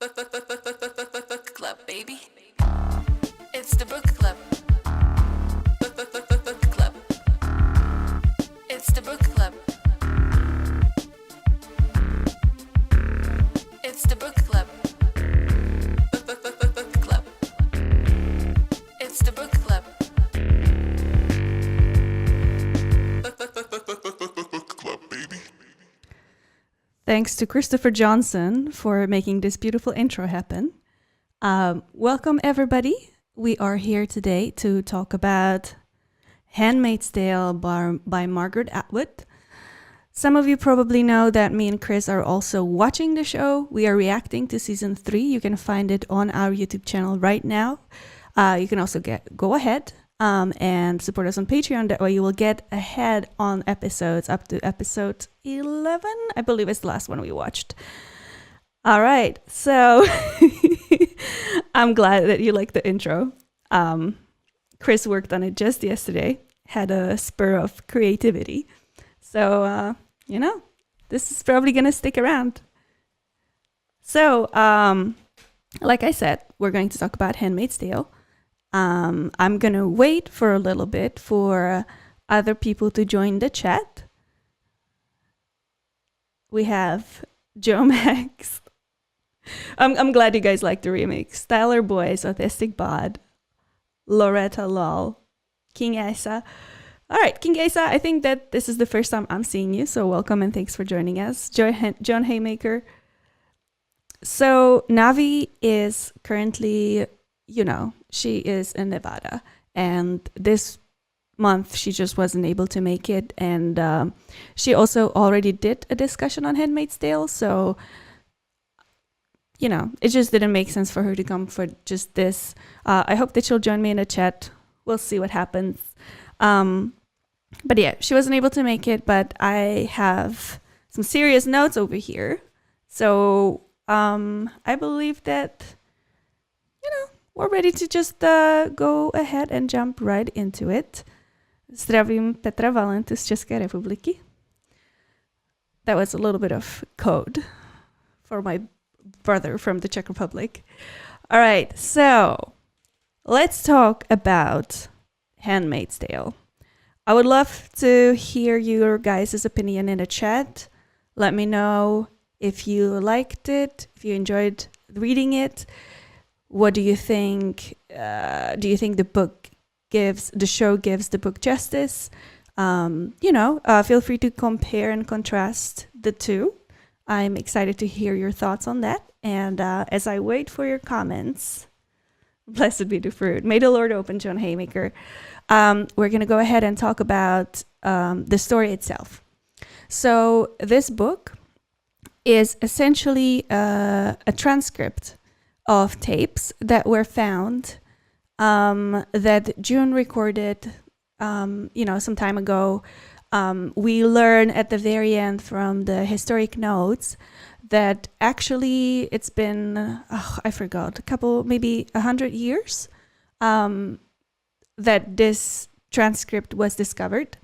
Book Club, baby. It's the Book Club. Book Club. It's the Book Club. It's the Book Club. Book Club. It's the Book Club. Book Club, baby. Thanks to Christopher Johnson for making this beautiful intro happen. Welcome, everybody. We are here today to talk about Handmaid's Tale by Margaret Atwood. Some of you probably know that me and Chris are also watching the show. We are reacting to season 3. You can find it on our YouTube channel right now. You can also go ahead and support us on Patreon. That way you will get ahead on episodes up to episode 11. I believe it's the last one we watched. All right, so I'm glad that you like the intro. Chris worked on it just yesterday, had a spur of creativity. So, this is probably going to stick around. So, like I said, we're going to talk about Handmaid's Tale. I'm going to wait for a little bit for other people to join the chat. We have Joe Max. I'm glad you guys like the remix. Tyler Boyce, Autistic Bod, Loretta Lol, King Asa. All right, King Asa, I think that this is the first time I'm seeing you, so welcome and thanks for joining us. John Haymaker. So Navi is currently, she is in Nevada, and this month she just wasn't able to make it, and she also already did a discussion on Handmaid's Tale, so it just didn't make sense for her to come for just this. I hope that she'll join me in the chat. We'll see what happens. But yeah, she wasn't able to make it, but I have some serious notes over here. So I believe that, we're ready to just go ahead and jump right into it. Zdravím Petra Valentu z České republiky. That was a little bit of code for my brother from the Czech Republic. All right, so let's talk about Handmaid's Tale. I would love to hear your guys' opinion in the chat. Let me know if you liked it, if you enjoyed reading it. What do you think? Do you think the show gives the book justice? Feel free to compare and contrast the two. I'm excited to hear your thoughts on that. And as I wait for your comments, blessed be the fruit. May the Lord open, John Haymaker. We're going to go ahead and talk about the story itself. So this book is essentially a transcript of tapes that were found that June recorded, some time ago. We learn at the very end from the historic notes that actually it's been, I forgot, maybe 100 years that this transcript was discovered.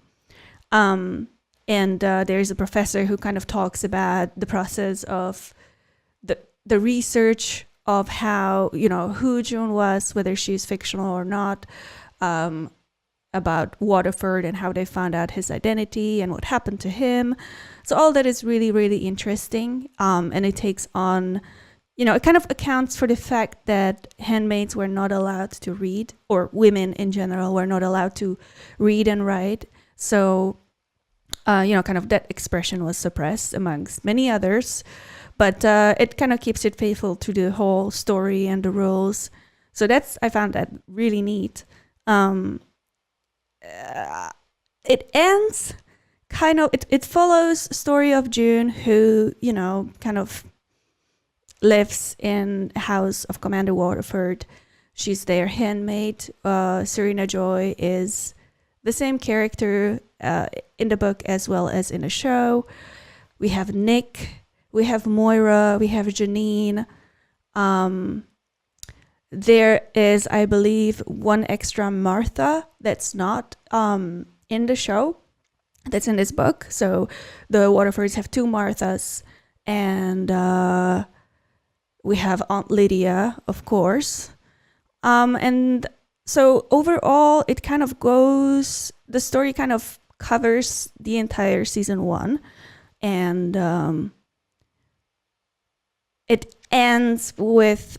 And there's a professor who kind of talks about the process of the research of how, who June was, whether she's fictional or not, about Waterford and how they found out his identity and what happened to him. So all that is really, really interesting. And it takes on, it kind of accounts for the fact that handmaids were not allowed to read, or women in general were not allowed to read and write. So, kind of that expression was suppressed amongst many others. But it kind of keeps it faithful to the whole story and the rules. So I found that really neat. It ends it follows story of June, who, kind of lives in a house of Commander Waterford. She's their handmaid. Serena Joy is the same character in the book as well as in the show. We have Nick. We have Moira, we have Janine. There is, I believe, one extra Martha that's not in the show, that's in this book. So the Waterfords have 2 Marthas, and We have Aunt Lydia, of course. And so overall, it kind of goes, the story kind of covers the entire season 1. And it ends with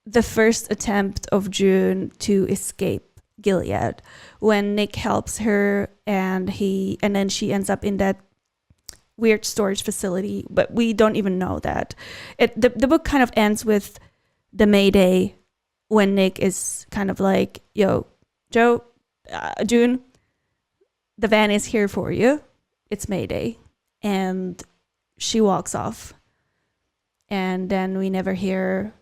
the first attempt of June to escape Gilead, when Nick helps her and then she ends up in that weird storage facility, but we don't even know that. The book kind of ends with the Mayday, when Nick is kind of like, yo, Joe, June, the van is here for you. It's Mayday. And she walks off. And then we never hear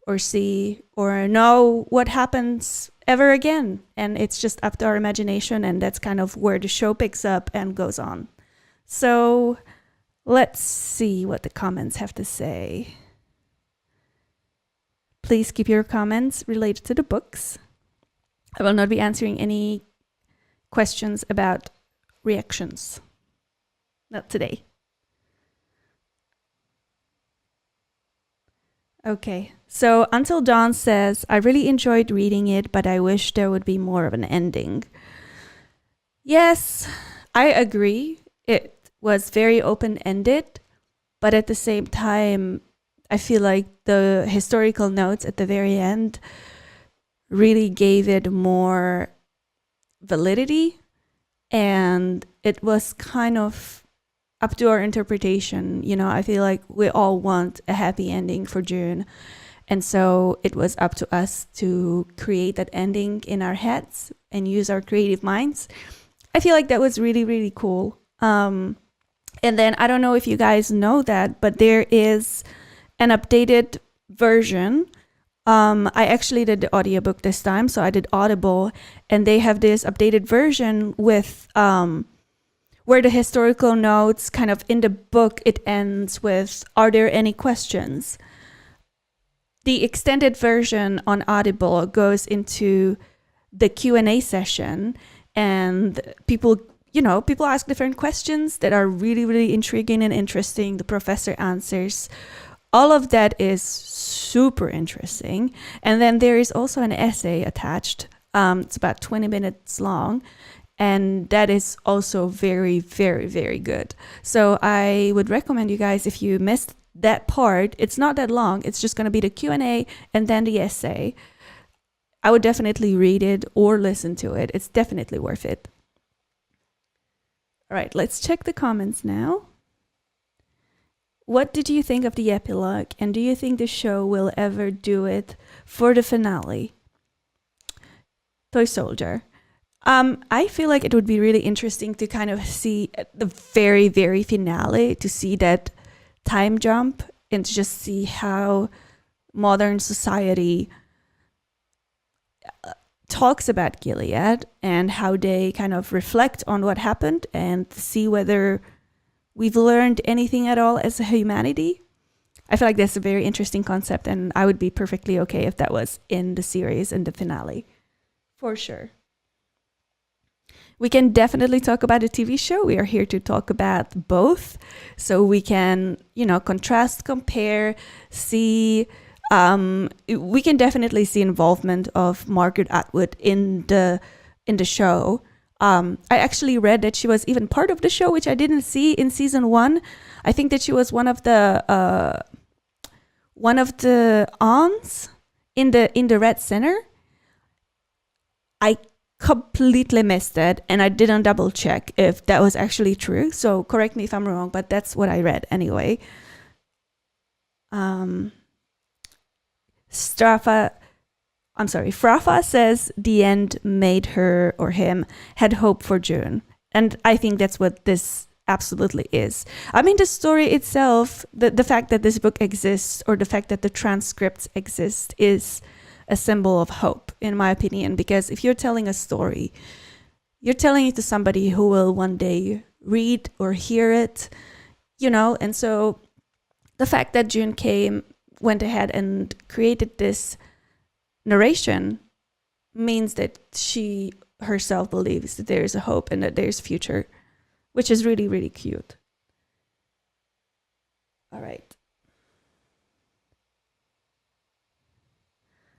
or see or know what happens ever again. And it's just up to our imagination, and that's kind of where the show picks up and goes on. So let's see what the comments have to say. Please keep your comments related to the books. I will not be answering any questions about reactions. Not today. Okay, so Until Dawn says, I really enjoyed reading it, but I wish there would be more of an ending. Yes, I agree. It was very open-ended, but at the same time, I feel like the historical notes at the very end really gave it more validity, and it was kind of up to our interpretation. You know, I feel like we all want a happy ending for June, and so it was up to us to create that ending in our heads and use our creative minds. I feel like that was really, really cool. And then I don't know if you guys know that, but there is an updated version. I actually did the audiobook this time, so I did Audible, and they have this updated version with where the historical notes kind of in the book, it ends with, are there any questions? The extended version on Audible goes into the Q&A session, and people ask different questions that are really, really intriguing and interesting. The professor answers. All of that is super interesting. And then there is also an essay attached. It's about 20 minutes long. And that is also very, very, very good. So I would recommend you guys, if you missed that part, it's not that long. It's just going to be the Q&A and then the essay. I would definitely read it or listen to it. It's definitely worth it. All right, let's check the comments now. What did you think of the epilogue, and do you think the show will ever do it for the finale? Toy Soldier. I feel like it would be really interesting to kind of see the very, very finale, to see that time jump and to just see how modern society talks about Gilead and how they kind of reflect on what happened and see whether we've learned anything at all as a humanity. I feel like that's a very interesting concept, and I would be perfectly okay if that was in the series and the finale. For sure. We can definitely talk about a TV show. We are here to talk about both. So we can, contrast, compare, see. We can definitely see involvement of Margaret Atwood in the show. I actually read that she was even part of the show, which I didn't see in season 1. I think that she was one of the aunts in the Red Center. I completely missed it, and I didn't double check if that was actually true. So correct me if I'm wrong, but that's what I read anyway. Frafa says the end made her or him had hope for June. And I think that's what this absolutely is. I mean, the story itself, the fact that this book exists, or the fact that the transcripts exist, is a symbol of hope, in my opinion, because if you're telling a story, you're telling it to somebody who will one day read or hear it, and so the fact that June went ahead and created this narration means that she herself believes that there is a hope and that there's future, which is really, really cute. All right.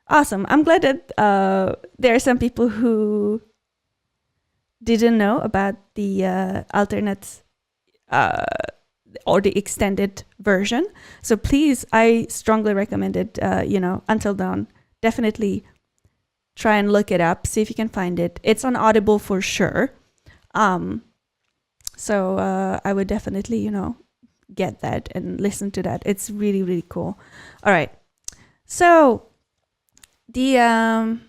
Awesome. I'm glad that there are some people who didn't know about the alternate or the extended version. So please, I strongly recommend it, Until Dawn. Definitely try and look it up, see if you can find it. It's on Audible for sure. So I would definitely, get that and listen to that. It's really, really cool. All right. So the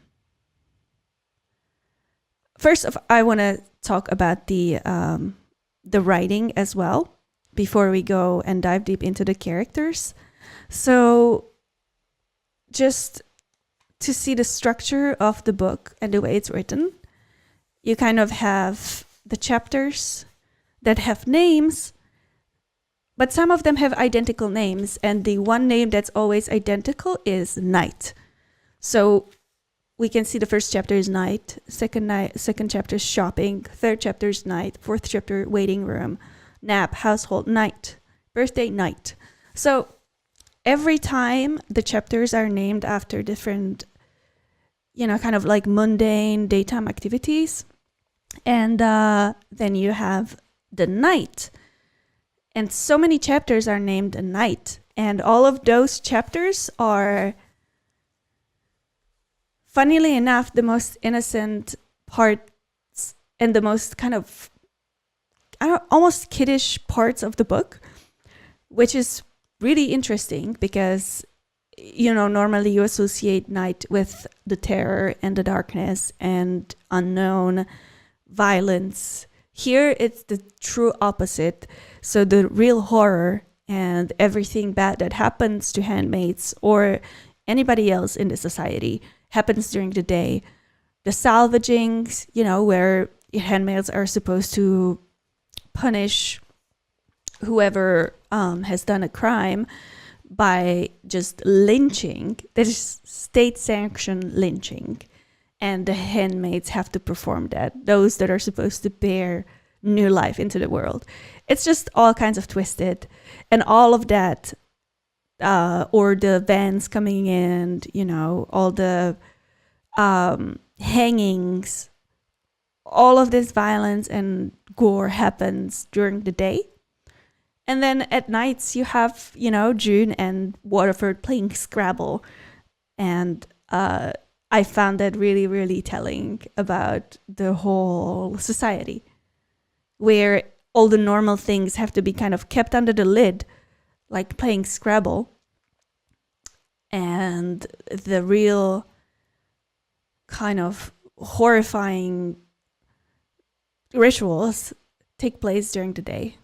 first of I want to talk about the writing as well before we go and dive deep into the characters. So just to see the structure of the book and the way it's written, you kind of have the chapters that have names, but some of them have identical names, and the one name that's always identical is Night. So we can see the first chapter is Night, second chapter is Shopping, third chapter is Night, fourth chapter Waiting Room, Nap, Household, Night, Birthday, Night. So every time the chapters are named after different, kind of like mundane daytime activities. And then you have the night. And so many chapters are named a night. And all of those chapters are, funnily enough, the most innocent parts and the most kind of almost kiddish parts of the book, which is really interesting because, normally you associate night with the terror and the darkness and unknown violence. Here it's the true opposite. So the real horror and everything bad that happens to handmaids or anybody else in the society happens during the day. The salvagings, where handmaids are supposed to punish whoever has done a crime by just lynching. There's state-sanctioned lynching, and the handmaids have to perform that. Those that are supposed to bear new life into the world. It's just all kinds of twisted, and all of that, or the vans coming in, all the hangings. All of this violence and gore happens during the day. And then at nights you have, June and Waterford playing Scrabble. And I found that really, really telling about the whole society, where all the normal things have to be kind of kept under the lid, like playing Scrabble. And the real kind of horrifying rituals take place during the day.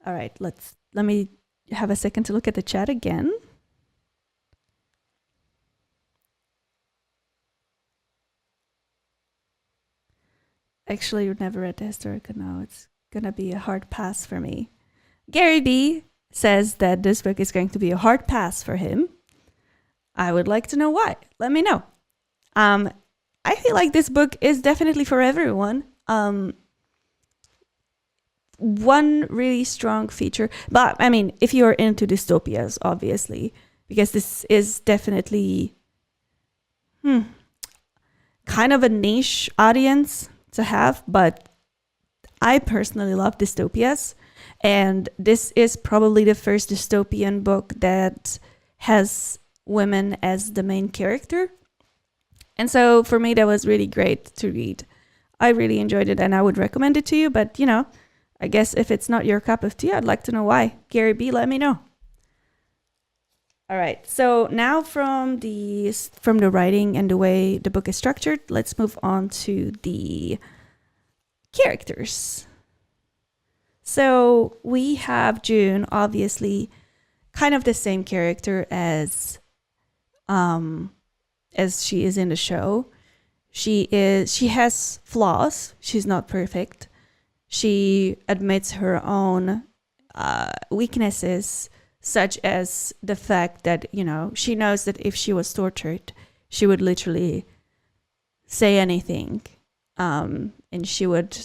All right, let me have a second to look at the chat again. Actually, you've never read the historical. No, it's gonna be a hard pass for me. Gary B says that this book is going to be a hard pass for him. I would like to know why. Let me know. I feel like this book is definitely for everyone. One really strong feature, but I mean, if you're into dystopias, obviously, because this is definitely kind of a niche audience to have, but I personally love dystopias, and this is probably the first dystopian book that has women as the main character. And so for me, that was really great to read. I really enjoyed it, and I would recommend it to you, but I guess if it's not your cup of tea, I'd like to know why. Gary B, let me know. All right, so now from the writing and the way the book is structured, let's move on to the characters. So we have June, obviously, kind of the same character as she is in the show. She has flaws. She's not perfect. She admits her own weaknesses, such as the fact that, she knows that if she was tortured, she would literally say anything. And she would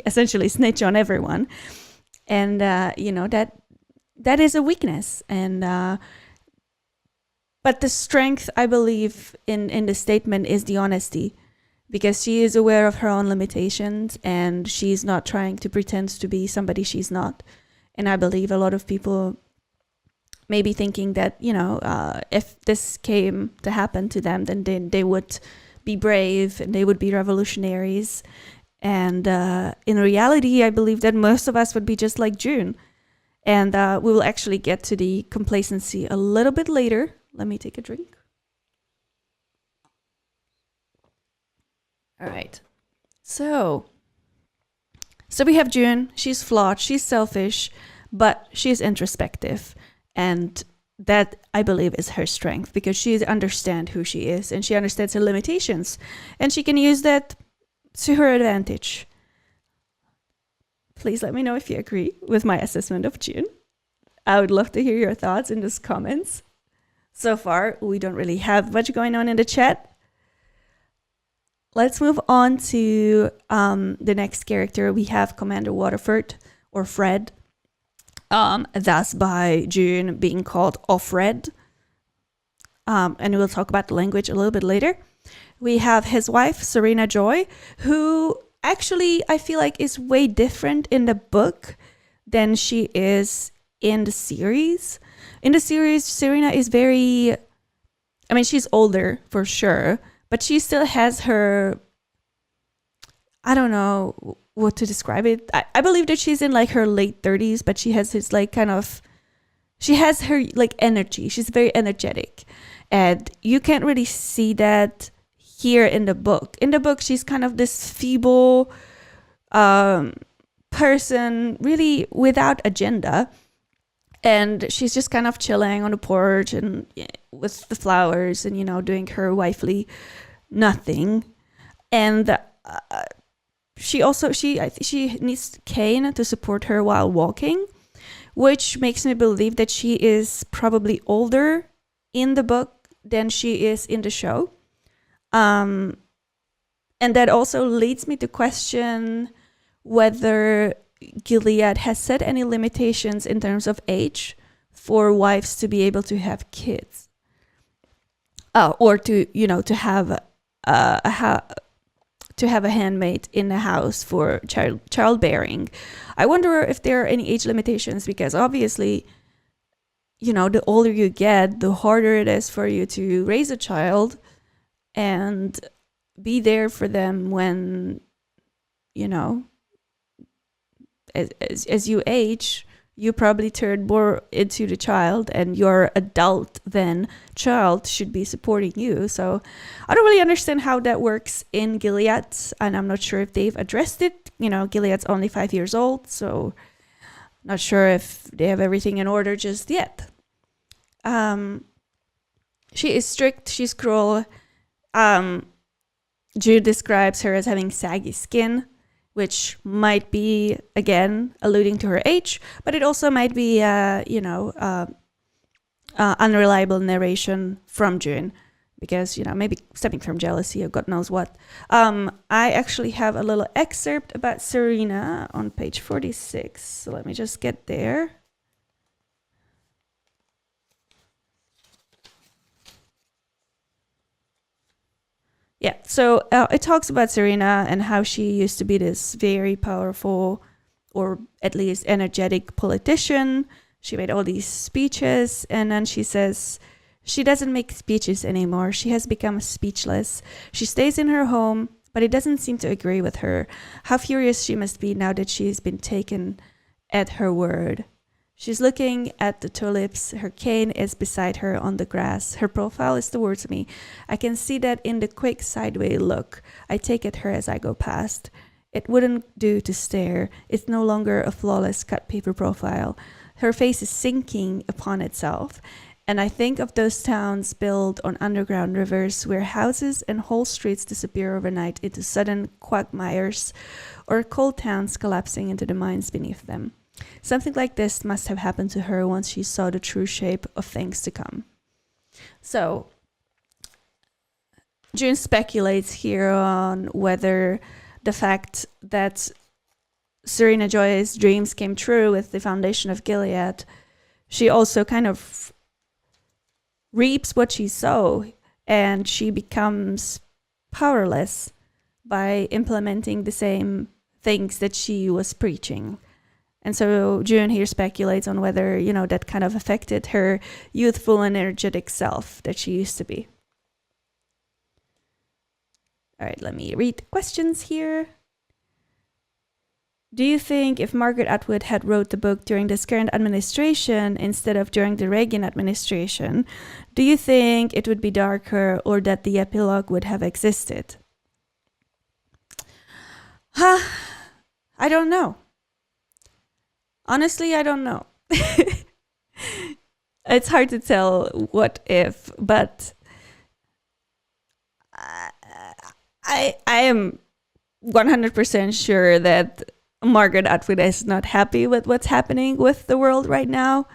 essentially snitch on everyone. And, that is a weakness. And But the strength, I believe, in the statement is the honesty, because she is aware of her own limitations and she's not trying to pretend to be somebody she's not. And I believe a lot of people may be thinking that, if this came to happen to them, then they would be brave and they would be revolutionaries. And in reality, I believe that most of us would be just like June. And we will actually get to the complacency a little bit later. Let me take a drink. All right. So we have June. She's flawed. She's selfish, but she's introspective. And that, I believe, is her strength, because she understands who she is and she understands her limitations. And she can use that to her advantage. Please let me know if you agree with my assessment of June. I would love to hear your thoughts in those comments. So far, we don't really have much going on in the chat. Let's move on to the next character. We have Commander Waterford, or Fred. Thus by June being called Offred. And we'll talk about the language a little bit later. We have his wife, Serena Joy, who actually I feel like is way different in the book than she is in the series. In the series, Serena is she's older for sure, but she still has her, I don't know what to describe it. I believe that she's in like her late 30s, but she has this she has her like energy. She's very energetic. And you can't really see that here in the book. In the book, she's kind of this feeble person, really without agenda. And she's just kind of chilling on the porch and with the flowers and, doing her wifely nothing. And she needs Kane to support her while walking, which makes me believe that she is probably older in the book than she is in the show. And that also leads me to question whether Gilead has set any limitations in terms of age for wives to be able to have kids, or to have a handmaid in the house for childbearing. I wonder if there are any age limitations, because obviously, the older you get, the harder it is for you to raise a child and be there for them when, as you age, you probably turn more into the child, and your adult then child should be supporting you. So I don't really understand how that works in Gilead, and I'm not sure if they've addressed it. Gilead's only 5 years old, so not sure if they have everything in order just yet. She is strict, she's cruel. Jude describes her as having saggy skin, which might be, again, alluding to her age, but it also might be, unreliable narration from June, because, maybe stemming from jealousy or God knows what. I actually have a little excerpt about Serena on page 46, so let me just get there. Yeah, so it talks about Serena and how she used to be this very powerful, or at least energetic politician. She made all these speeches, and then she says she doesn't make speeches anymore. She has become speechless. She stays in her home, but it doesn't seem to agree with her. How furious she must be now that she's been taken at her word. She's looking at the tulips. Her cane is beside her on the grass. Her profile is towards me. I can see that in the quick sideways look I take at her as I go past. It wouldn't do to stare. It's no longer a flawless cut paper profile. Her face is sinking upon itself. And I think of those towns built on underground rivers where houses and whole streets disappear overnight into sudden quagmires, or coal towns collapsing into the mines beneath them. Something like this must have happened to her once she saw the true shape of things to come. So, June speculates here on whether the fact that Serena Joy's dreams came true with the foundation of Gilead, she also kind of reaps what she sows, and she becomes powerless by implementing the same things that she was preaching. And so June here speculates on whether, that kind of affected her youthful and energetic self that she used to be. All right, let me read the questions here. Do you think if Margaret Atwood had wrote the book during this current administration instead of during the Reagan administration, do you think it would be darker or that the epilogue would have existed? I don't know. Honestly, I don't know. It's hard to tell what if, but I am 100% sure that Margaret Atwood is not happy with what's happening with the world right now,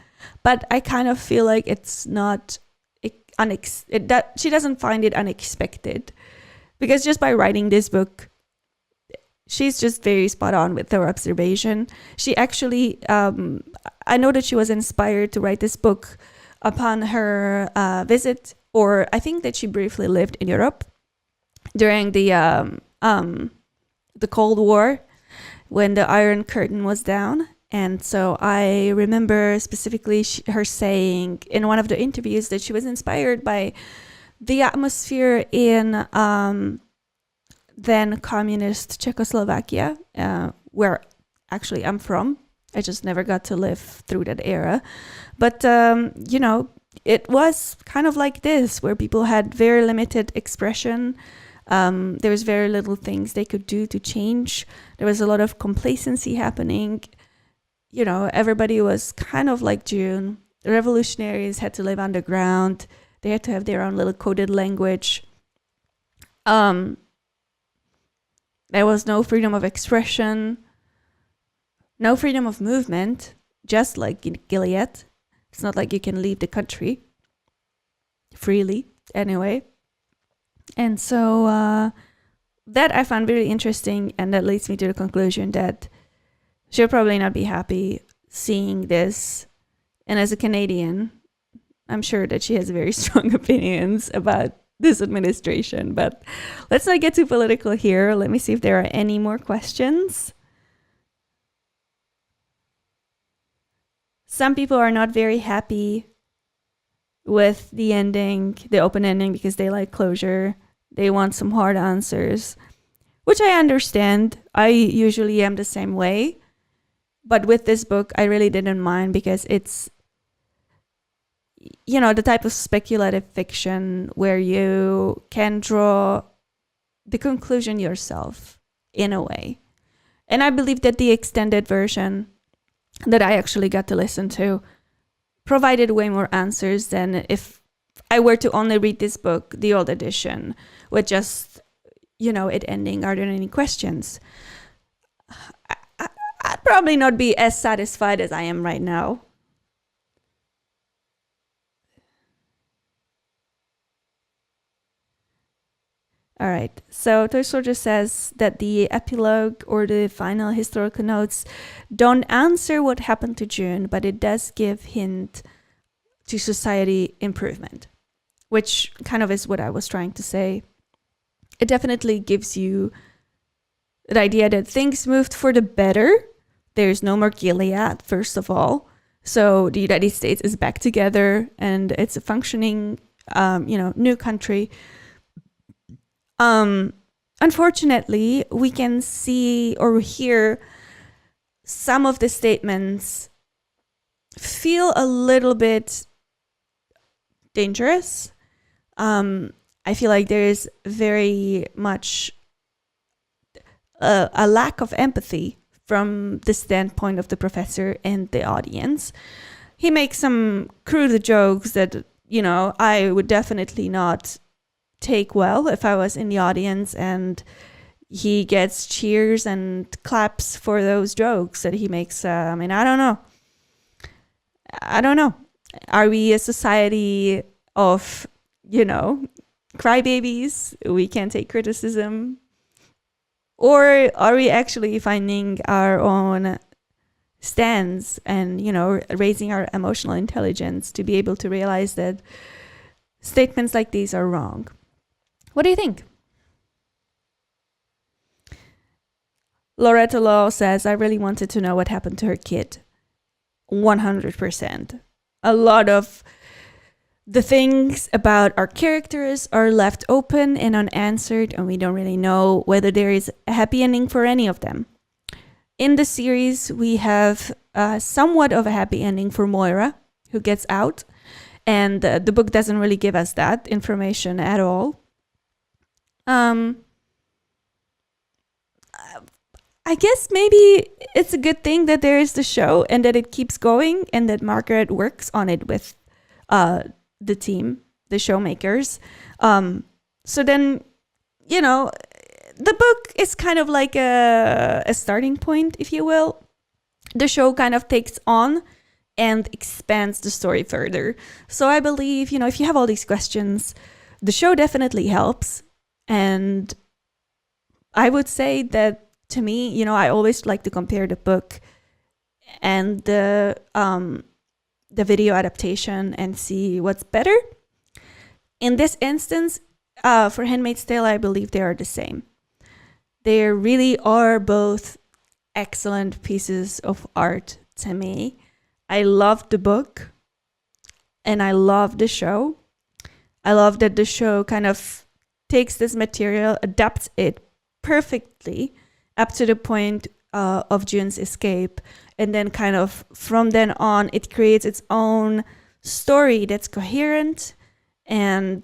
but I kind of feel like it's not she doesn't find it unexpected, because just by writing this book, she's just very spot on with her observation. She actually, I know that she was inspired to write this book upon her visit, or I think that she briefly lived in Europe during the Cold War, when the Iron Curtain was down. And so I remember specifically her saying in one of the interviews that she was inspired by the atmosphere in then communist Czechoslovakia, where actually I'm from. I just never got to live through that era. But, it was kind of like this, where people had very limited expression. There was very little things they could do to change. There was a lot of complacency happening. Everybody was kind of like June. The revolutionaries had to live underground. They had to have their own little coded language. There was no freedom of expression, no freedom of movement, just like in Gilead. It's not like you can leave the country freely anyway. And so that I found very interesting, and that leads me to the conclusion that she'll probably not be happy seeing this. And as a Canadian, I'm sure that she has very strong opinions about this administration. But let's not get too political here. Let me see if there are any more questions. Some people are not very happy with the ending, the open ending, because they like closure. They want some hard answers, which I understand. I usually am the same way. But with this book, I really didn't mind, because it's, the type of speculative fiction where you can draw the conclusion yourself in a way. And I believe that the extended version that I actually got to listen to provided way more answers than if I were to only read this book, the old edition, with just, it ending. Are there any questions? I'd probably not be as satisfied as I am right now. All right, so Toy Soldier says that the epilogue or the final historical notes don't answer what happened to June, but it does give hint to society improvement, which kind of is what I was trying to say. It definitely gives you the idea that things moved for the better. There's no more Gilead, first of all. So the United States is back together, and it's a functioning, new country. Unfortunately, we can see or hear some of the statements feel a little bit dangerous. I feel like there is very much a lack of empathy from the standpoint of the professor and the audience. He makes some crude jokes that, I would definitely not take well if I was in the audience, and he gets cheers and claps for those jokes that he makes. I don't know. Are we a society of, crybabies? We can't take criticism? Or are we actually finding our own stands and, raising our emotional intelligence to be able to realize that statements like these are wrong. What do you think? Loretta Law says, I really wanted to know what happened to her kid. 100%. A lot of the things about our characters are left open and unanswered, and we don't really know whether there is a happy ending for any of them. In the series, we have somewhat of a happy ending for Moira, who gets out, and the book doesn't really give us that information at all. I guess maybe it's a good thing that there is the show and that it keeps going and that Margaret works on it with the team, the showmakers. So then, you know, the book is kind of like a starting point, if you will. The show kind of takes on and expands the story further. So I believe, you know, if you have all these questions, the show definitely helps. And I would say that, to me, you know, I always like to compare the book and the video adaptation and see what's better. In this instance, for Handmaid's Tale, I believe they are the same. They really are both excellent pieces of art to me. I love the book and I love the show. I love that the show kind of takes this material, adapts it perfectly up to the point of June's escape. And then kind of from then on, it creates its own story that's coherent. And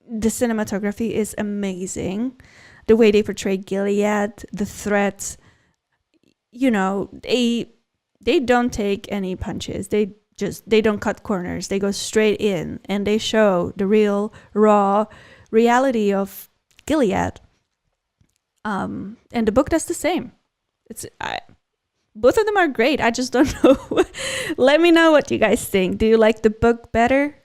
the cinematography is amazing. The way they portray Gilead, the threats, you know, they don't take any punches. They don't cut corners. They go straight in and they show the real, raw reality of Gilead. And the book does the same. Both of them are great. I just don't know. Let me know what you guys think. Do you like the book better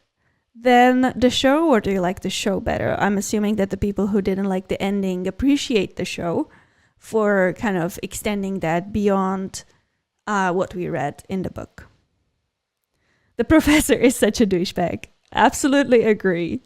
than the show, or do you like the show better? I'm assuming that the people who didn't like the ending appreciate the show for kind of extending that beyond what we read in the book. The professor is such a douchebag. Absolutely agree.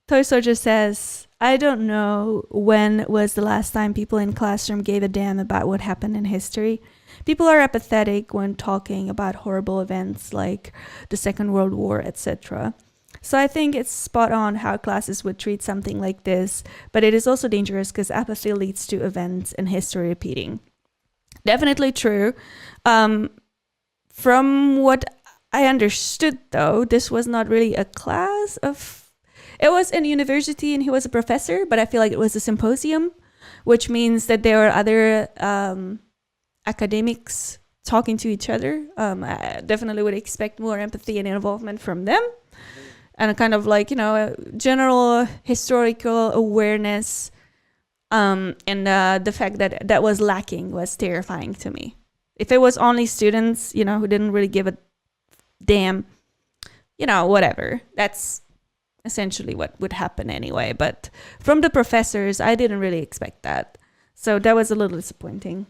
Toy Soldier says, I don't know when was the last time people in classroom gave a damn about what happened in history. People are apathetic when talking about horrible events like the Second World War, etc. So I think it's spot on how classes would treat something like this, but it is also dangerous because apathy leads to events and history repeating. Definitely true. From what I understood, though, this was not really a class of... It was in university and he was a professor, but I feel like it was a symposium, which means that there were other academics talking to each other. I definitely would expect more empathy and involvement from them. And a kind of like, you know, a general historical awareness. And the fact that that was lacking was terrifying to me. If it was only students, you know, who didn't really give a damn, you know, whatever. That's essentially what would happen anyway. But from the professors, I didn't really expect that. So that was a little disappointing.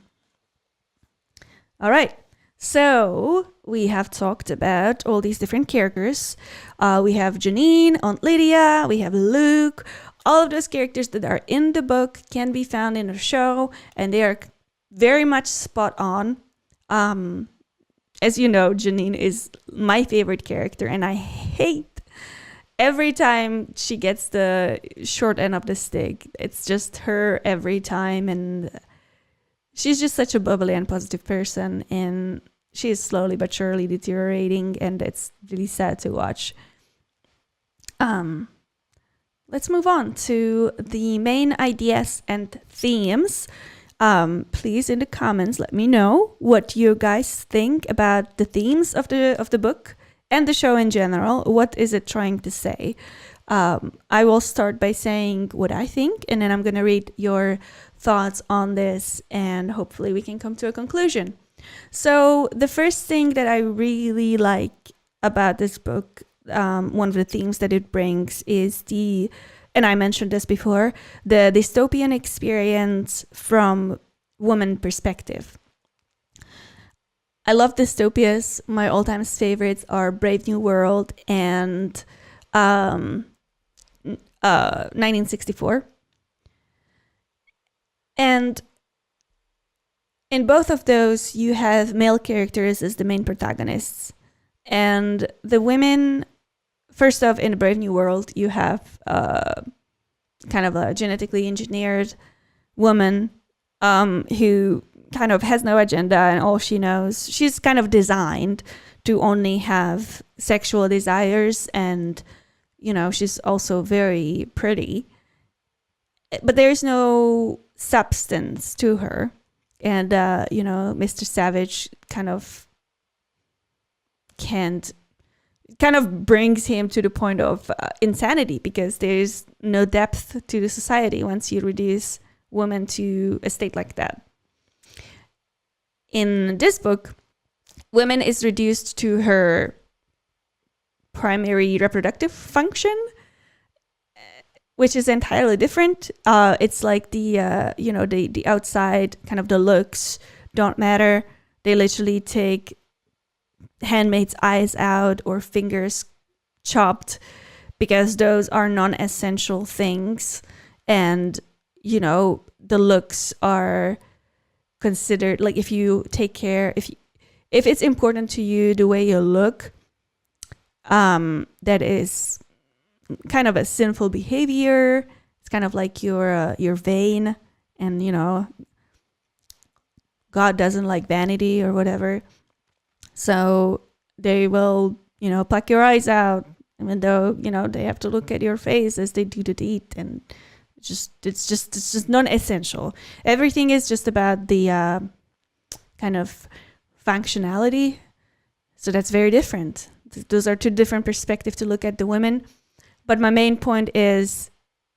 All right. So we have talked about all these different characters. We have Janine, Aunt Lydia, we have Luke. All of those characters that are in the book can be found in the show, and they are very much spot on. As you know, Janine is my favorite character, and I hate every time she gets the short end of the stick. It's just her every time, and she's just such a bubbly and positive person, and she is slowly but surely deteriorating, and it's really sad to watch. Let's move on to the main ideas and themes. Please, in the comments, let me know what you guys think about the themes of the book and the show in general. What is it trying to say? I will start by saying what I think, and then I'm going to read your thoughts on this, and hopefully we can come to a conclusion. So the first thing that I really like about this book, one of the themes that it brings is and I mentioned this before, the dystopian experience from woman perspective. I love dystopias. My all-time favorites are Brave New World and 1964. And in both of those, you have male characters as the main protagonists. And the women, first off, in the Brave New World, you have kind of a genetically engineered woman who kind of has no agenda, and all she knows, she's kind of designed to only have sexual desires, and she's also very pretty, but there's no substance to her. And Mr. Savage kind of brings him to the point of insanity, because there's no depth to the society once you reduce women to a state like that. In this book, women is reduced to her primary reproductive function, which is entirely different. It's like the outside, kind of the looks don't matter. They literally take handmaid's eyes out or fingers chopped, because those are non-essential things. And, the looks are considered, like, if you take care, if it's important to you the way you look, that is kind of a sinful behavior. It's kind of like you're vain, and God doesn't like vanity or whatever. So they will pluck your eyes out, even though they have to look at your face as they do the deed. And it's just non-essential. Everything is just about the kind of functionality. So that's very different. Those are two different perspectives to look at the women. But my main point is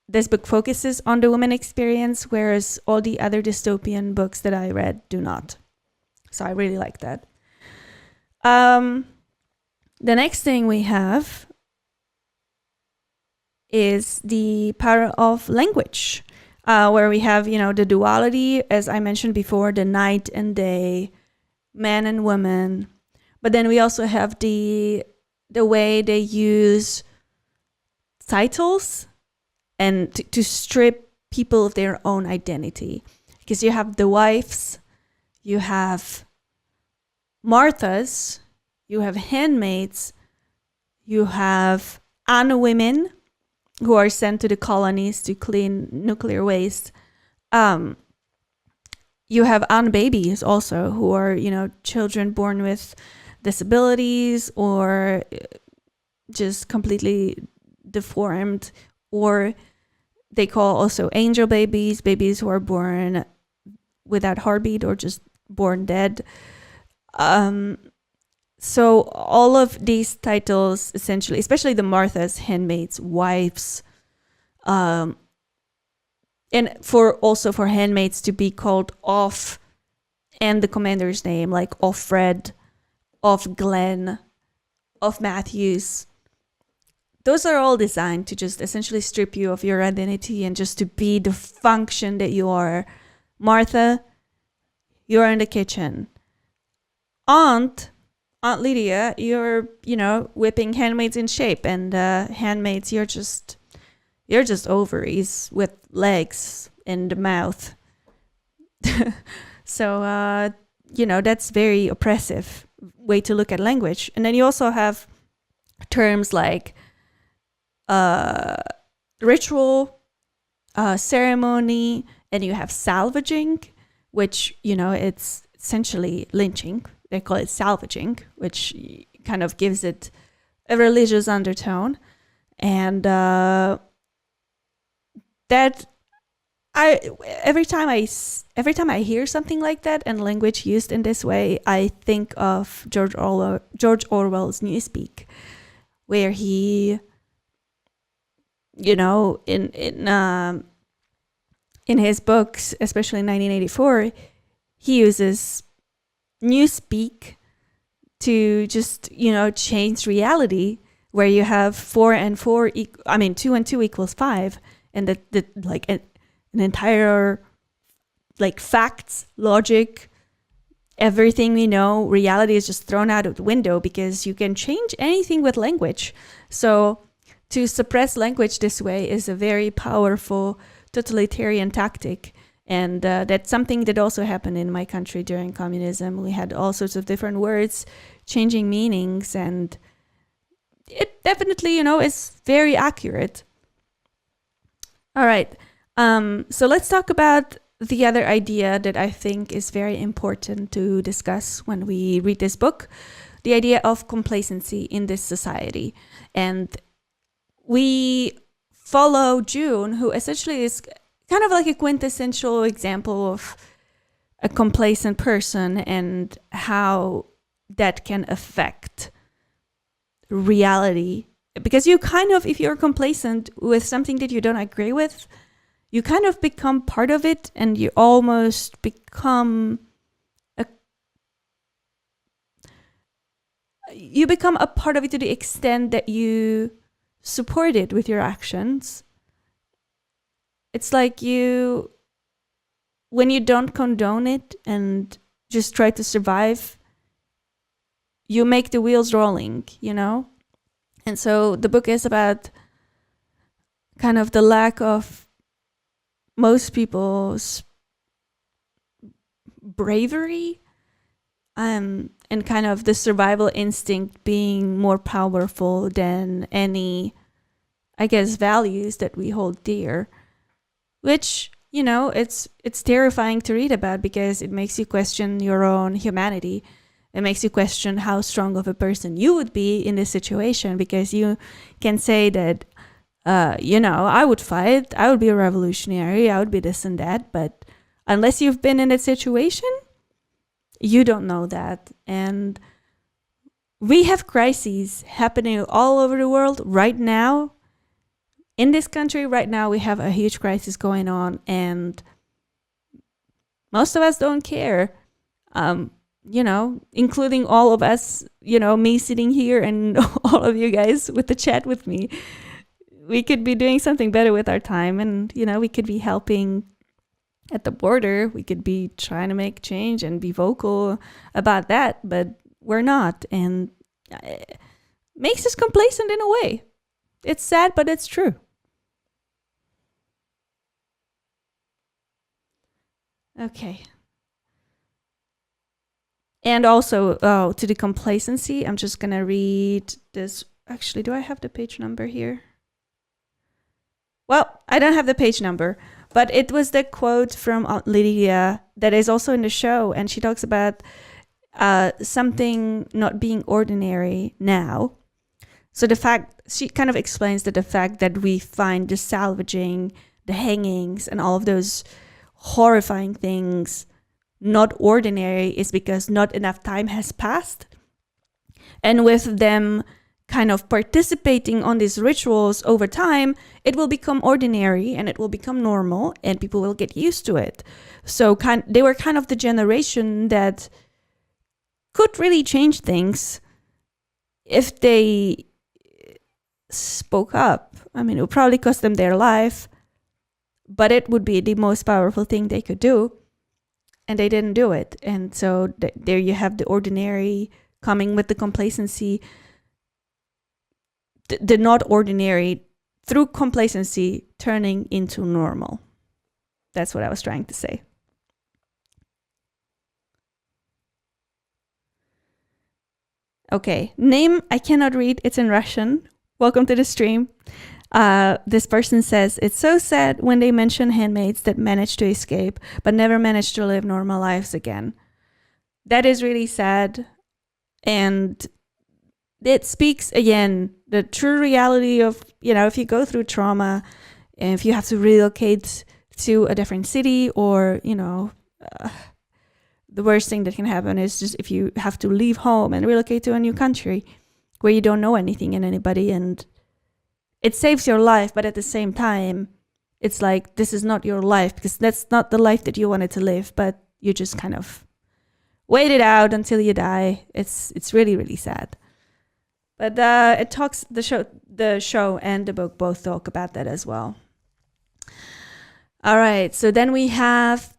this book focuses on the woman experience, whereas all the other dystopian books that I read do not. So I really like that. The next thing we have is the power of language, where we have, the duality, as I mentioned before, the night and day, man and woman. But then we also have the way they use titles and to strip people of their own identity. Because you have the wives, you have Marthas, you have handmaids, you have women who are sent to the colonies to clean nuclear waste. You have babies also, who are, children born with disabilities or just completely deformed, or they call also angel babies who are born without heartbeat or just born dead. So all of these titles, essentially, especially the Marthas, handmaids, wives, and for handmaids to be called off, and the commander's name, like Offred, of Glenn, of Matthews. Those are all designed to just essentially strip you of your identity and just to be the function that you are. Martha, you're in the kitchen. Aunt Lydia, you're, whipping handmaids in shape, and handmaids, you're just ovaries with legs and a mouth. So, that's very oppressive way to look at language. And then you also have terms like ritual, ceremony, and you have salvaging, which, it's essentially lynching. They call it salvaging, which kind of gives it a religious undertone. And that every time I hear something like that and language used in this way, I think of George Orwell's Newspeak, where he, in his books, especially in 1984, he uses Newspeak to just, change reality, where you have 4 and 4, 2 and 2 equals 5, and that like an entire, like, facts, logic, everything we know, reality is just thrown out of the window because you can change anything with language. So to suppress language this way is a very powerful totalitarian tactic. And that's something that also happened in my country during communism. We had all sorts of different words changing meanings, and it definitely, is very accurate. All right. So let's talk about the other idea that I think is very important to discuss when we read this book, the idea of complacency in this society. And we follow June, who essentially is kind of like a quintessential example of a complacent person and how that can affect reality. Because you kind of, if you're complacent with something that you don't agree with, you kind of become part of it, and you almost become a part of it to the extent that you support it with your actions. It's like when you don't condone it and just try to survive, you make the wheels rolling, And so the book is about kind of the lack of most people's bravery, and kind of the survival instinct being more powerful than any, I guess, values that we hold dear, which, it's terrifying to read about because it makes you question your own humanity. It makes you question how strong of a person you would be in this situation, because you can say that, I would fight, I would be a revolutionary, I would be this and that. But unless you've been in that situation, you don't know that. And we have crises happening all over the world right now. In this country right now, we have a huge crisis going on, and most of us don't care. Including all of us, me sitting here and all of you guys with the chat with me. We could be doing something better with our time, and, we could be helping at the border. We could be trying to make change and be vocal about that, but we're not. And it makes us complacent in a way. It's sad, but it's true. Okay. And also, to the complacency, I'm just going to read this. Actually, do I have the page number here? Well, I don't have the page number, but it was the quote from Aunt Lydia that is also in the show. And she talks about something not being ordinary now. So she kind of explains that the fact that we find the salvaging, the hangings, and all of those horrifying things not ordinary is because not enough time has passed. And with them kind of participating on these rituals over time, it will become ordinary and it will become normal and people will get used to it. So they were kind of the generation that could really change things if they spoke up. I mean, it would probably cost them their life, but it would be the most powerful thing they could do. And they didn't do it. And so there you have the ordinary coming with the complacency, the not ordinary through complacency turning into normal. That's what I was trying to say. Okay, name I cannot read. It's in Russian. Welcome to the stream. This person says, it's so sad when they mention handmaids that manage to escape, but never manage to live normal lives again. That is really sad. And it speaks, again, the true reality of, if you go through trauma, and if you have to relocate to a different city, or, the worst thing that can happen is just if you have to leave home and relocate to a new country where you don't know anything and anybody, and it saves your life, but at the same time, it's like, this is not your life, because that's not the life that you wanted to live, but you just kind of wait it out until you die. It's really, really sad. But the show and the book both talk about that as well. All right, so then we have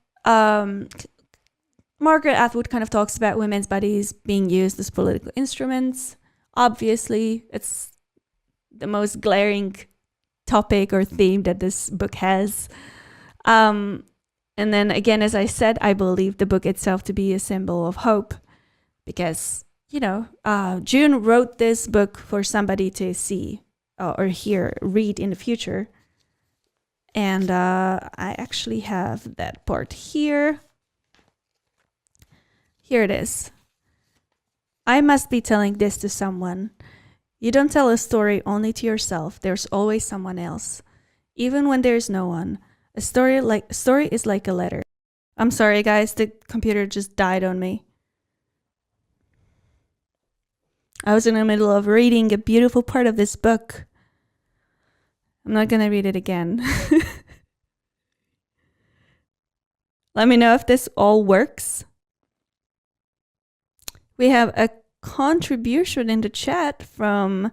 Margaret Atwood kind of talks about women's bodies being used as political instruments. Obviously, it's the most glaring topic or theme that this book has. And then again, as I said, I believe the book itself to be a symbol of hope because, June wrote this book for somebody to see or read in the future. And I actually have that part here. Here it is. I must be telling this to someone. You don't tell a story only to yourself. There's always someone else. Even when there's no one. A story is like a letter. I'm sorry, guys. The computer just died on me. I was in the middle of reading a beautiful part of this book. I'm not going to read it again. Let me know if this all works. We have a contribution in the chat from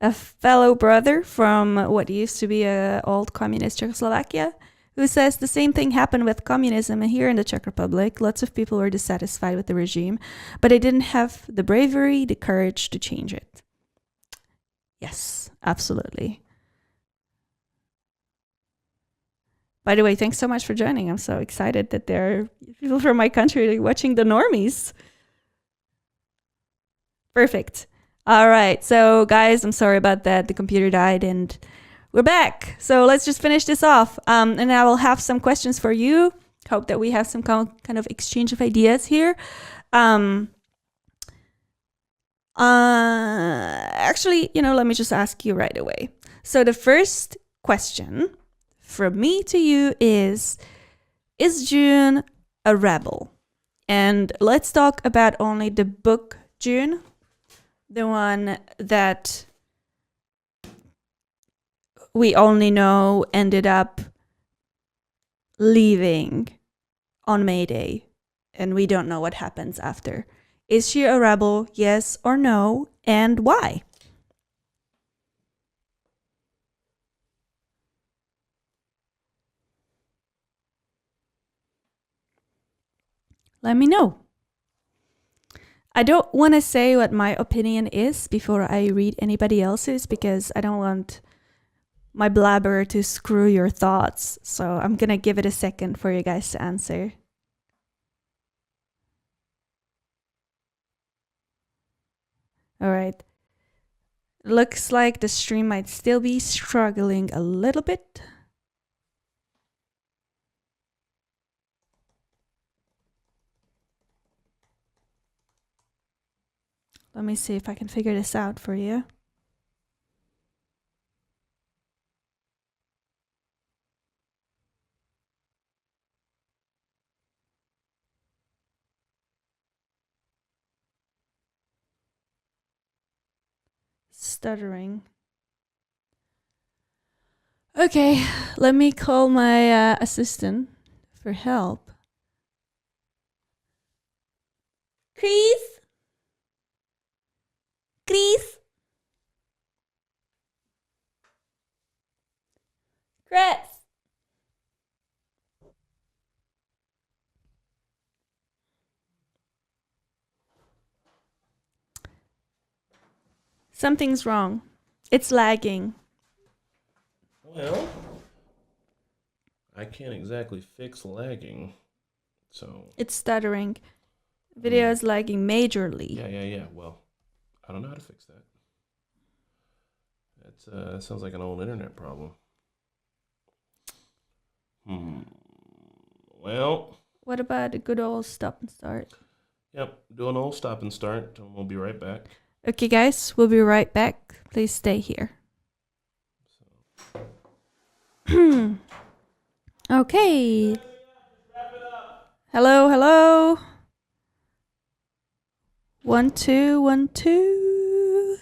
a fellow brother from what used to be a old communist Czechoslovakia, who says the same thing happened with communism here in the Czech Republic. Lots of people were dissatisfied with the regime, but they didn't have the bravery, the courage to change it. Yes, absolutely. By the way, thanks so much for joining. I'm so excited that there are people from my country watching the Normies. Perfect. All right. So, guys, I'm sorry about that. The computer died and we're back. So let's just finish this off. And I will have some questions for you. Hope that we have some kind of exchange of ideas here. Actually, let me just ask you right away. So the first question from me to you is June a rebel? And let's talk about only the book June. The one that we only know ended up leaving on May Day, and we don't know what happens after. Is she a rebel, yes or no, and why? Let me know. I don't want to say what my opinion is before I read anybody else's because I don't want my blabber to screw your thoughts. So I'm going to give it a second for you guys to answer. All right. Looks like the stream might still be struggling a little bit. Let me see if I can figure this out for you. Stuttering. Okay, let me call my assistant for help. Chris? Chris? Chris? Something's wrong. It's lagging. Well, I can't exactly fix lagging, so... It's stuttering. Video is lagging majorly. Yeah. Well, I don't know how to fix that. That sounds like an old internet problem. Well... What about a good old stop and start? Yep, do an old stop and start, and we'll be right back. Okay, guys, we'll be right back. Please stay here. Okay. Hello. 1 2 1 2.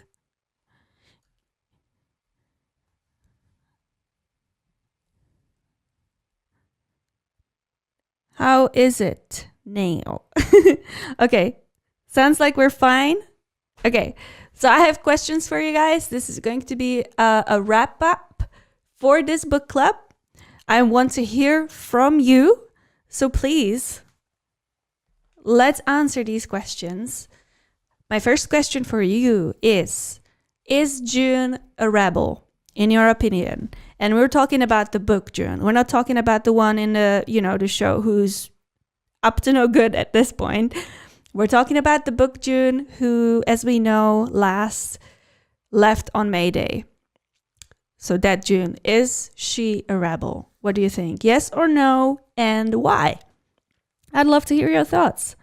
How is it now? Okay. Sounds like we're fine. Okay. So I have questions for you guys. This is going to be a wrap up for this book club. I want to hear from you. So please let's answer these questions. My first question for you is June a rebel, in your opinion? And we're talking about the book June. We're not talking about the one in the show who's up to no good at this point. We're talking about the book June, who, as we know, last left on May Day. So that June, is she a rebel? What do you think? Yes or no, and why? I'd love to hear your thoughts.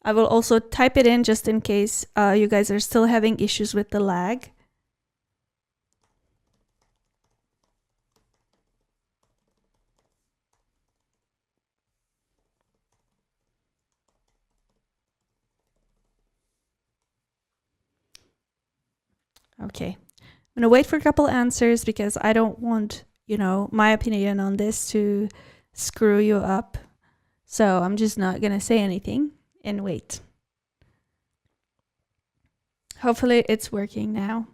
I will also type it in just in case you guys are still having issues with the lag. Okay. I'm going to wait for a couple answers because I don't want, my opinion on this to screw you up. So I'm just not going to say anything and wait. Hopefully it's working now.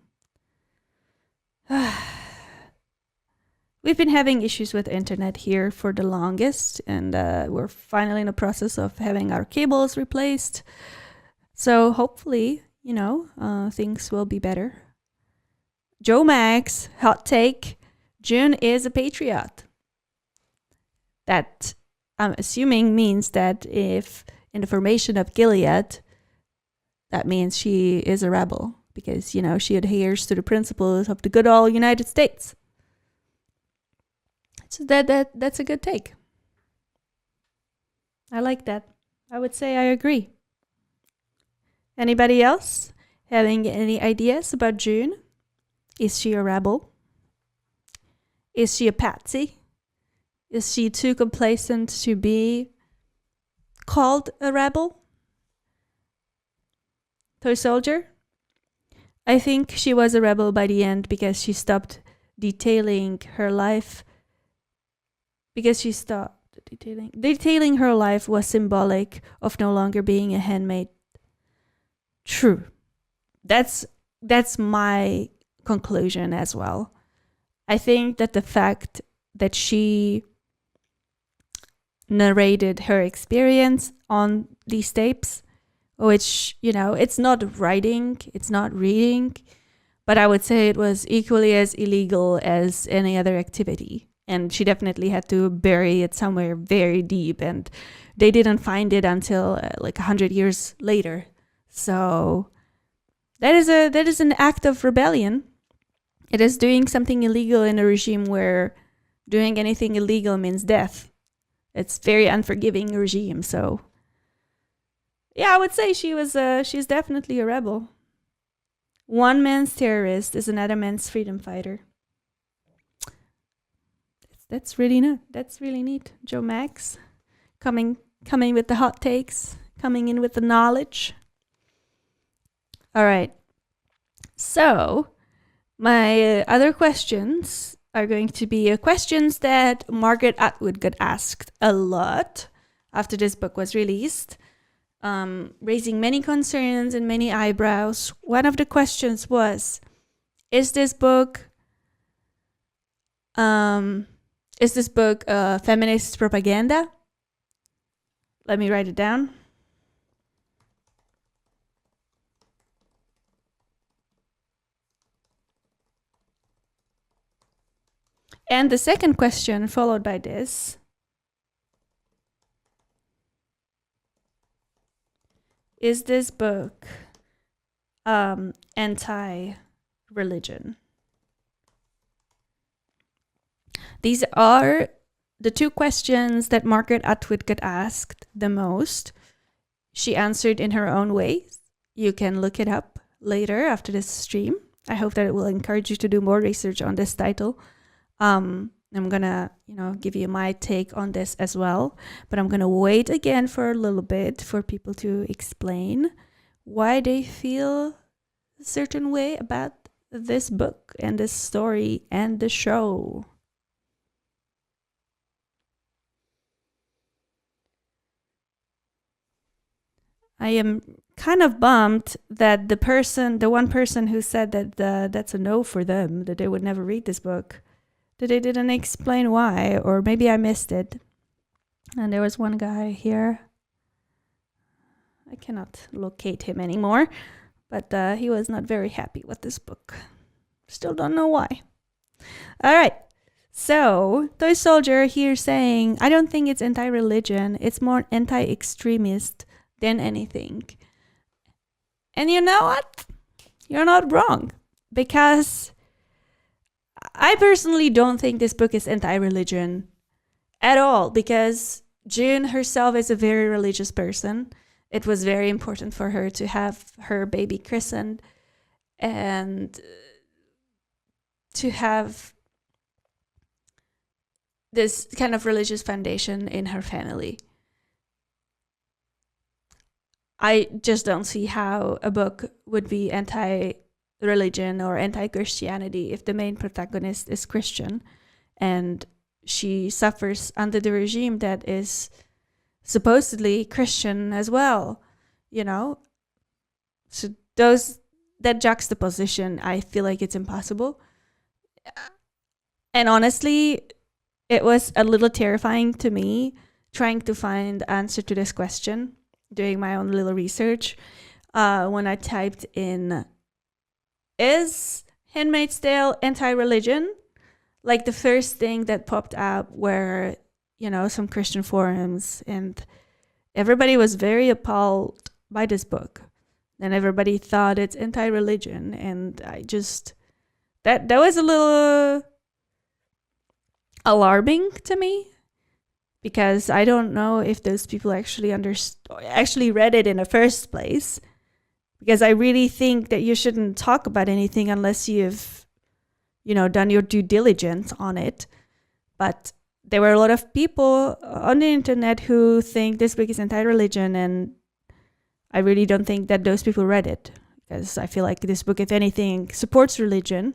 We've been having issues with internet here for the longest, and we're finally in the process of having our cables replaced. So hopefully, things will be better. Joe Max, hot take, June is a patriot. That, I'm assuming, means that if in the formation of Gilead, that means she is a rebel because, she adheres to the principles of the good old United States. So that's a good take. I like that. I would say I agree. Anybody else having any ideas about June? Is she a rebel? Is she a patsy? Is she too complacent to be called a rebel? Toy Soldier? I think she was a rebel by the end because she stopped detailing her life. Detailing her life was symbolic of no longer being a handmaid. True. That's my conclusion as well. I think that the fact that she narrated her experience on these tapes, which, it's not writing, it's not reading, but I would say it was equally as illegal as any other activity. And she definitely had to bury it somewhere very deep, and they didn't find it until 100 years later. So that is an act of rebellion. It is doing something illegal in a regime where doing anything illegal means death. It's very unforgiving regime. So yeah, I would say she's definitely a rebel. One man's terrorist is another man's freedom fighter. That's really neat. Joe Max coming with the hot takes, coming in with the knowledge. All right. So my other questions are going to be questions that Margaret Atwood got asked a lot after this book was released, raising many concerns and many eyebrows. One of the questions was, is this book feminist propaganda? Let me write it down. And the second question followed by this is this book anti-religion? These are the two questions that Margaret Atwood got asked the most. She answered in her own ways. You can look it up later after this stream. I hope that it will encourage you to do more research on this title. I'm gonna, give you my take on this as well, but I'm gonna wait again for a little bit for people to explain why they feel a certain way about this book and this story and the show. I am kind of bummed that the one person who said that that's a no for them, that they would never read this book, that they didn't explain why, or maybe I missed it. And there was one guy here. I cannot locate him anymore, but he was not very happy with this book. Still don't know why. All right. So, Toy Soldier here saying, I don't think it's anti-religion. It's more anti-extremist than anything. And you know what? You're not wrong. Because I personally don't think this book is anti-religion at all. Because June herself is a very religious person. It was very important for her to have her baby christened and to have this kind of religious foundation in her family. I just don't see how a book would be anti-religion or anti-Christianity if the main protagonist is Christian and she suffers under the regime that is supposedly Christian as well, you know? So that juxtaposition, I feel like it's impossible. And honestly, it was a little terrifying to me trying to find the answer to this question, doing my own little research, when I typed in, is Handmaid's Tale anti-religion? Like the first thing that popped up were, you know, some Christian forums, and everybody was very appalled by this book. And everybody thought it's anti-religion, and I just, that was a little alarming to me, because I don't know if those people actually read it in the first place, because I really think that you shouldn't talk about anything unless you've, you know, done your due diligence on it. But there were a lot of people on the internet who think this book is anti-religion, and I really don't think that those people read it, because I feel like this book, if anything, supports religion,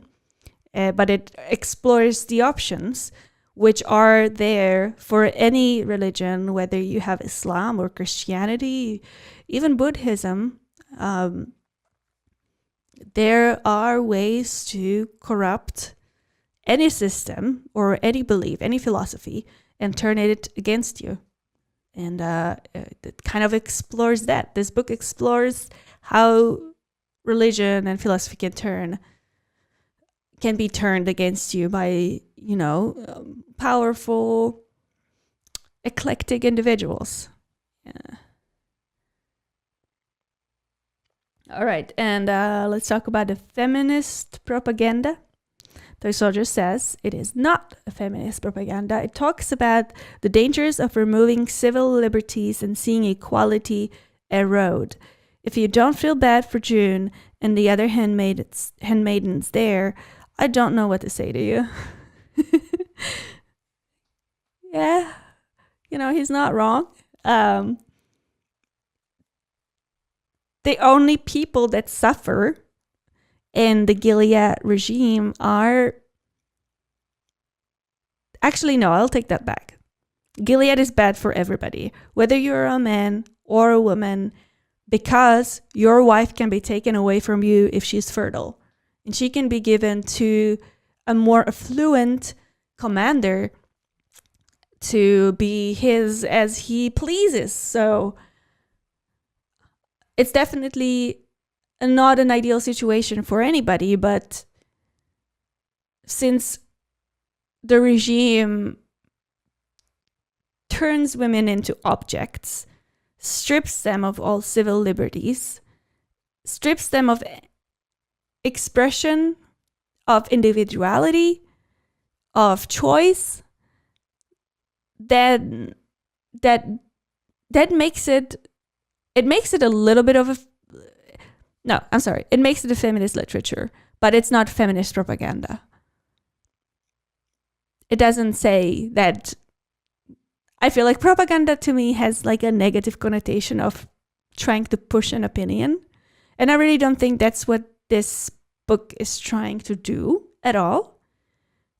but it explores the options which are there for any religion, whether you have Islam or Christianity, even Buddhism. There are ways to corrupt any system or any belief, any philosophy, and turn it against you. And it kind of explores that. This book explores how religion and philosophy can be turned against you by, you know, powerful, eclectic individuals. Yeah. All right, and let's talk about the feminist propaganda. Toy Soldier says it is not a feminist propaganda. It talks about the dangers of removing civil liberties and seeing equality erode. If you don't feel bad for June and the other handmaidens there, I don't know what to say to you. Yeah, you know, he's not wrong. The only people that suffer in the Gilead regime are... Actually, no, I'll take that back. Gilead is bad for everybody, whether you're a man or a woman, because your wife can be taken away from you if she's fertile. And she can be given to a more affluent commander to be his as he pleases. So it's definitely not an ideal situation for anybody, but since the regime turns women into objects, strips them of all civil liberties, strips them of expression, of individuality, of choice, then that makes it a little bit of a... No, I'm sorry. It makes it a feminist literature, but it's not feminist propaganda. It doesn't say that... I feel like propaganda to me has like a negative connotation of trying to push an opinion. And I really don't think that's what this book is trying to do at all.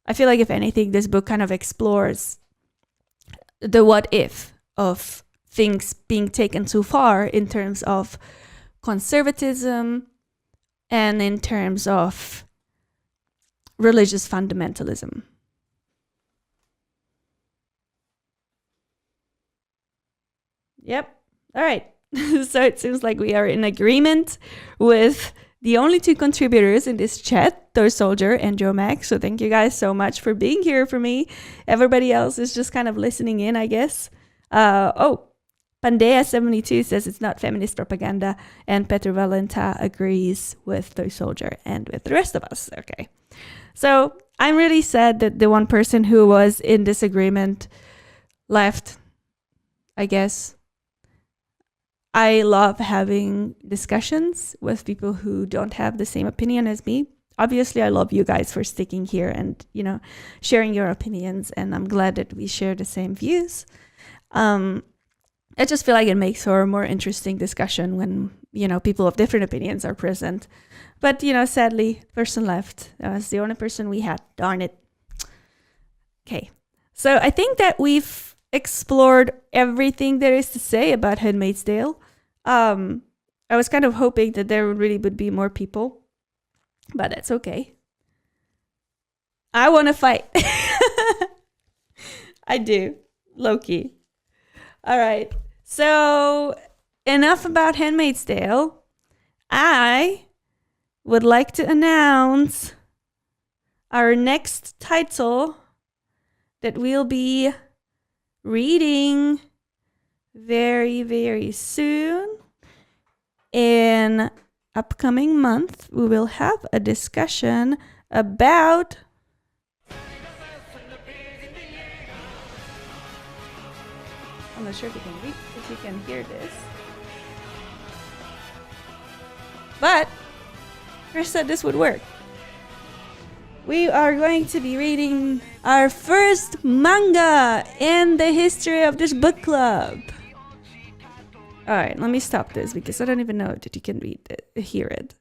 I feel like if anything, this book kind of explores the what if of things being taken too far in terms of conservatism and in terms of religious fundamentalism. Yep. All right. So it seems like we are in agreement with the only two contributors in this chat, Thor Soldier and Joe Max. So thank you guys so much for being here for me. Everybody else is just kind of listening in, I guess. Pandea72 says it's not feminist propaganda, and Petr Valenta agrees with Thor Soldier and with the rest of us. Okay. So I'm really sad that the one person who was in disagreement left, I guess. I love having discussions with people who don't have the same opinion as me. Obviously, I love you guys for sticking here and, sharing your opinions. And I'm glad that we share the same views. I just feel like it makes for a more interesting discussion when, people of different opinions are present. But, sadly, person left. That was the only person we had. Darn it. Okay. So I think that we've explored everything there is to say about Handmaid's Tale. I was kind of hoping that there really would be more people, but that's okay. I want to fight. I do. Low-key. All right. So enough about Handmaid's Tale. I would like to announce our next title that we'll be reading very, very soon. In upcoming month, we will have a discussion about I'm not sure if you can read, if you can hear this. But Chris said this would work. We are going to be reading our first manga in the history of this book club. All right, let me stop this because I don't even know that you can hear it.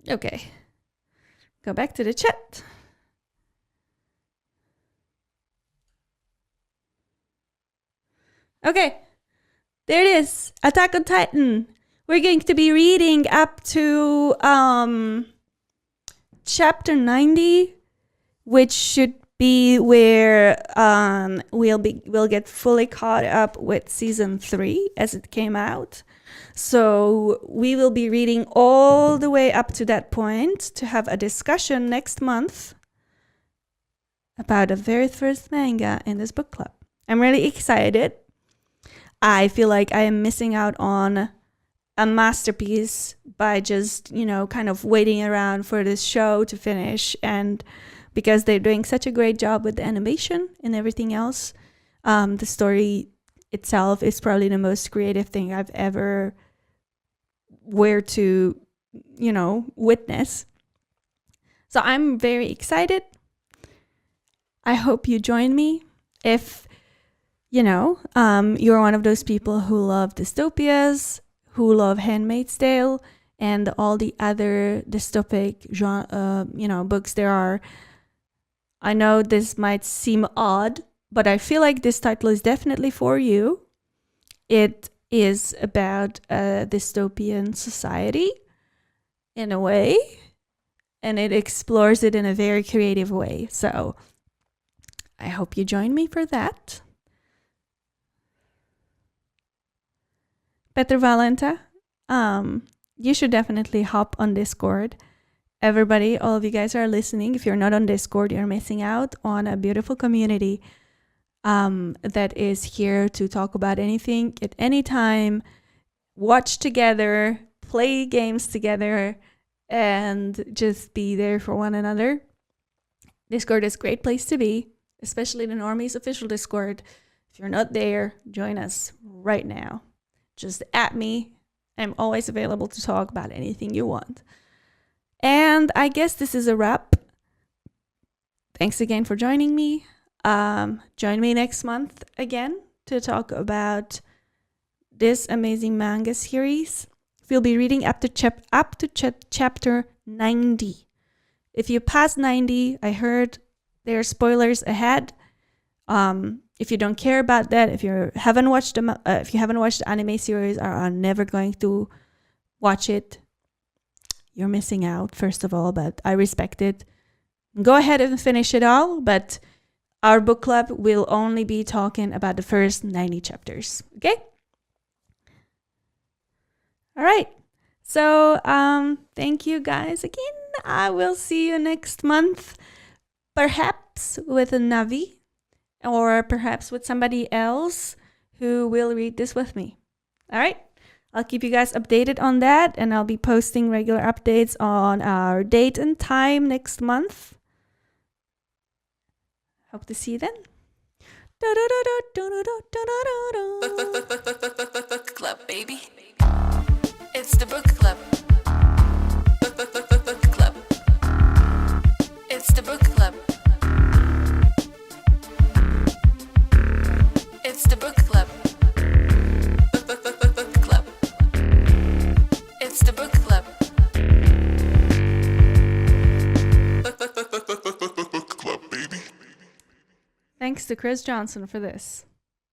Okay. Go back to the chat. Okay. There it is. Attack on Titan. We're going to be reading up to chapter 90, which should be where we'll get fully caught up with season 3 as it came out. So we will be reading all the way up to that point to have a discussion next month about the very first manga in this book club. I'm really excited. I feel like I am missing out on a masterpiece by just, kind of waiting around for this show to finish, and because they're doing such a great job with the animation and everything else. The story itself is probably the most creative thing I've ever witness. So I'm very excited. I hope you join me. If, you're one of those people who love dystopias, who love Handmaid's Tale, and all the other dystopic genre, books there are. I know this might seem odd, but I feel like this title is definitely for you. It is about a dystopian society, in a way, and it explores it in a very creative way. So I hope you join me for that. Petr Valenta, you should definitely hop on Discord. Everybody, all of you guys are listening. If you're not on Discord, you're missing out on a beautiful community that is here to talk about anything at any time, watch together, play games together, and just be there for one another. Discord is a great place to be, especially the Normies official Discord. If you're not there, join us right now. Just at me. I'm always available to talk about anything you want. And I guess this is a wrap. Thanks again for joining me. Join me next month again to talk about this amazing manga series. We'll be reading up to chapter 90. If you pass 90, I heard there are spoilers ahead. If you don't care about that, if you haven't watched the anime series or are never going to watch it, you're missing out, first of all, but I respect it. Go ahead and finish it all, but our book club will only be talking about the first 90 chapters, okay? All right. So thank you guys again. I will see you next month, perhaps with a Navi, or perhaps with somebody else who will read this with me. All right. I'll keep you guys updated on that, and I'll be posting regular updates on our date and time next month. Hope to see you then. Book club, baby. It's the book club. Book club. It's the book club. It's the book club. Book club. It's the book club. Book club, baby. Thanks to Chris Johnson for this.